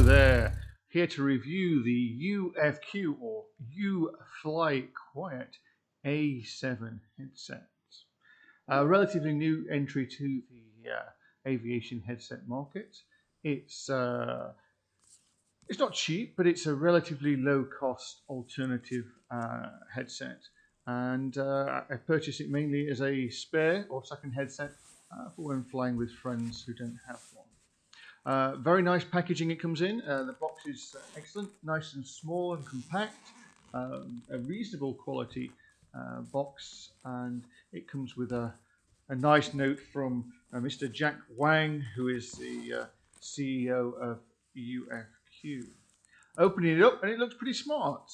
there, here to review the UFQ or U-Fly Quiet A7 headset. A relatively new entry to the aviation headset market. It's not cheap, but it's a relatively low-cost alternative headset. And I purchased it mainly as a spare or second headset for when flying with friends who don't have one. Very nice packaging it comes in. The box is excellent, nice and small and compact. A reasonable quality box, and it comes with a nice note from Mr. Jack Wang, who is the CEO of UFQ. Opening it up, and it looks pretty smart.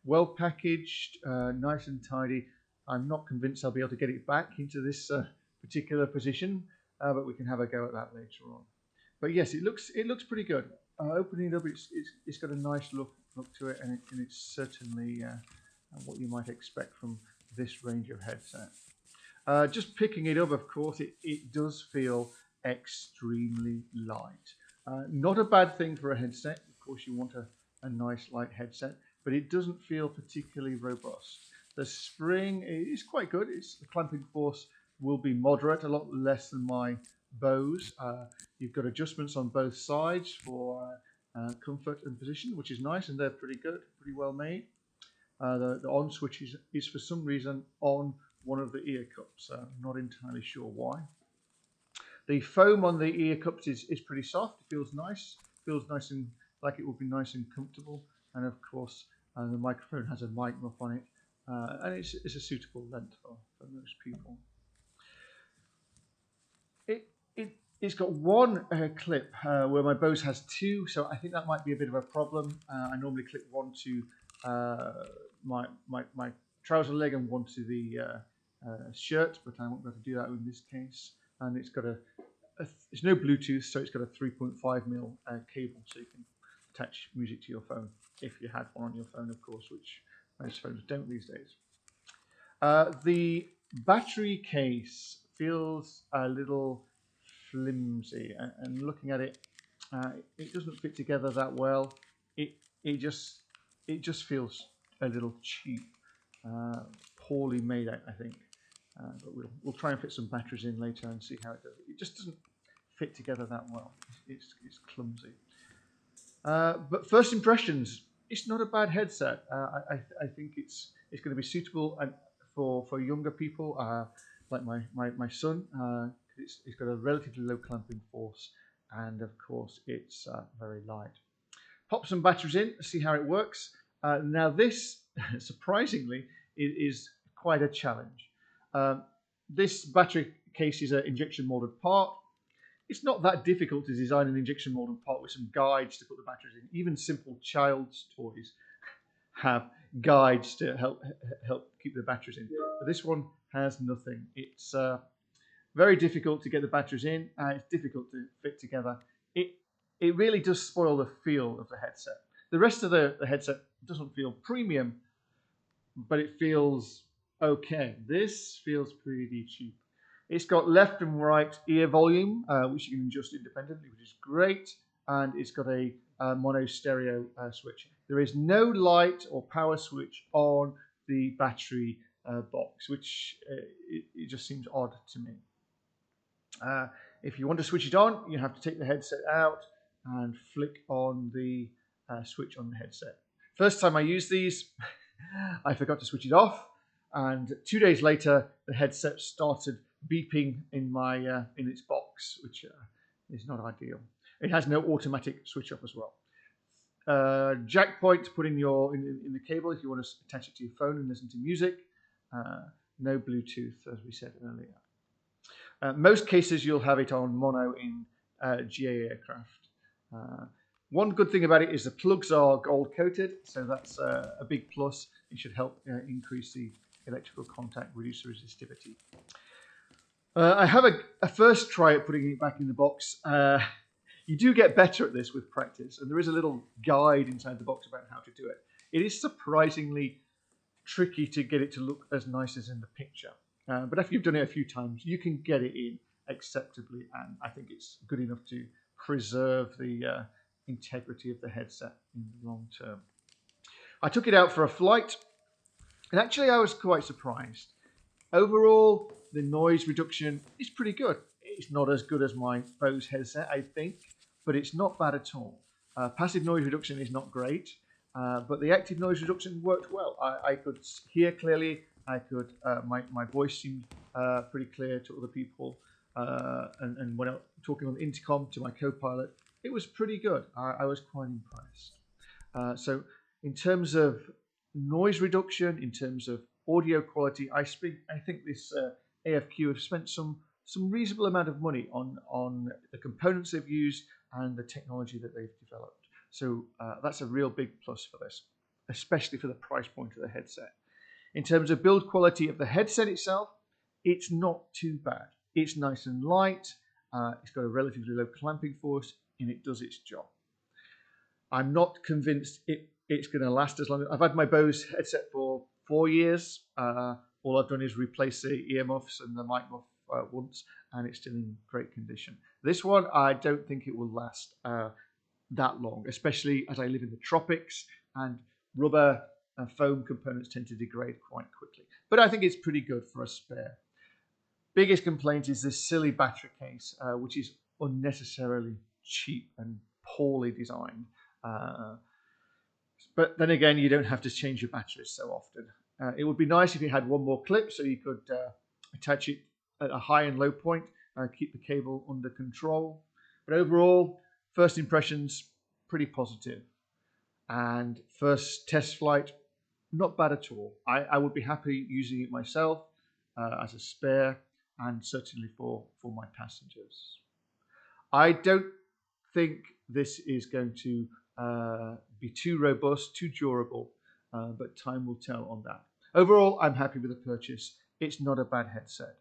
Well packaged, nice and tidy. I'm not convinced I'll be able to get it back into this particular position, but we can have a go at that later on. But yes, it looks pretty good. Opening it up, it's got a nice look to it, and it's certainly what you might expect from this range of headset. Just picking it up, of course, it does feel extremely light. Not a bad thing for a headset. Of course, you want a nice light headset, but it doesn't feel particularly robust. The spring is quite good. The clamping force will be moderate, a lot less than my Bose. You've got adjustments on both sides for comfort and position, which is nice, and they're pretty good, pretty well made. The on switch is for some reason on one of the ear cups. I'm not entirely sure why. The foam on the ear cups is pretty soft. It feels nice. Feels nice and like it will be nice and comfortable. And of course, the microphone has a mic muff on it, and it's a suitable length for most people. It's got one clip where my Bose has two, so I think that might be a bit of a problem. I normally clip one to my trouser leg and one to the shirt, but I won't be able to do that in this case. And it's got it's no Bluetooth, so it's got a 3.5mm cable, so you can attach music to your phone if you had one on your phone, of course, which most phones don't these days. The battery case feels a little flimsy, and looking at it, it doesn't fit together that well. It just feels a little cheap, poorly made, I think. But we'll try and fit some batteries in later and see how it does. It just doesn't fit together that well. It's clumsy. But first impressions, it's not a bad headset. I think it's going to be suitable and for younger people like my son. It's got a relatively low clamping force, and of course it's very light. Pop some batteries in, see how it works. Now this, surprisingly, is quite a challenge. This battery case is an injection molded part. It's not that difficult to design an injection molded part with some guides to put the batteries in. Even simple child's toys have guides to help keep the batteries in. But this one has nothing. It's very difficult to get the batteries in. It's difficult to fit together. It really does spoil the feel of the headset. The rest of the headset doesn't feel premium, but it feels okay. This feels pretty cheap. It's got left and right ear volume, which you can adjust independently, which is great. And it's got a mono stereo switch. There is no light or power switch on the battery box, which it just seems odd to me. If you want to switch it on, you have to take the headset out and flick on the switch on the headset. First time I used these, I forgot to switch it off, and 2 days later, the headset started beeping in its box, which is not ideal. It has no automatic switch off as well. Jack point to put in in the cable if you want to attach it to your phone and listen to music. No Bluetooth, as we said earlier. Most cases you'll have it on mono in GA aircraft. One good thing about it is the plugs are gold coated, so that's a big plus. It should help increase the electrical contact, reduce the resistivity. I have a first try at putting it back in the box. You do get better at this with practice, and there is a little guide inside the box about how to do it. It is surprisingly tricky to get it to look as nice as in the picture. But after you've done it a few times, you can get it in acceptably, and I think it's good enough to preserve the integrity of the headset in the long term. I took it out for a flight, and actually I was quite surprised. Overall, the noise reduction is pretty good. It's not as good as my Bose headset, I think, but it's not bad at all. Passive noise reduction is not great, but the active noise reduction worked well. I could hear clearly. My voice seemed pretty clear to other people, and when I was talking on the intercom to my co-pilot, it was pretty good. I was quite impressed. So in terms of noise reduction, in terms of audio quality, I think this AFQ have spent some reasonable amount of money on the components they've used and the technology that they've developed. So that's a real big plus for this, especially for the price point of the headset. In terms of build quality of the headset itself, it's not too bad. It's nice and light. It's got a relatively low clamping force, and it does its job. I'm not convinced it's going to last as long. I've had my Bose headset for 4 years. All I've done is replace the ear muffs and the mic muff once, and it's still in great condition. This one, I don't think it will last that long, especially as I live in the tropics, and rubber and foam components tend to degrade quite quickly. But I think it's pretty good for a spare. Biggest complaint is this silly battery case, which is unnecessarily cheap and poorly designed. But then again, you don't have to change your batteries so often. It would be nice if you had one more clip so you could attach it at a high and low point, keep the cable under control. But overall, first impressions, pretty positive. And first test flight, not bad at all. I would be happy using it myself as a spare, and certainly for my passengers. I don't think this is going to be too robust, too durable, but time will tell on that. Overall, I'm happy with the purchase. It's not a bad headset.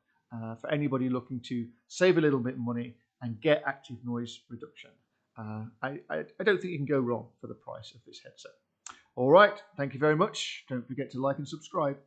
For anybody looking to save a little bit of money and get active noise reduction, I don't think you can go wrong for the price of this headset. All right, thank you very much. Don't forget to like and subscribe.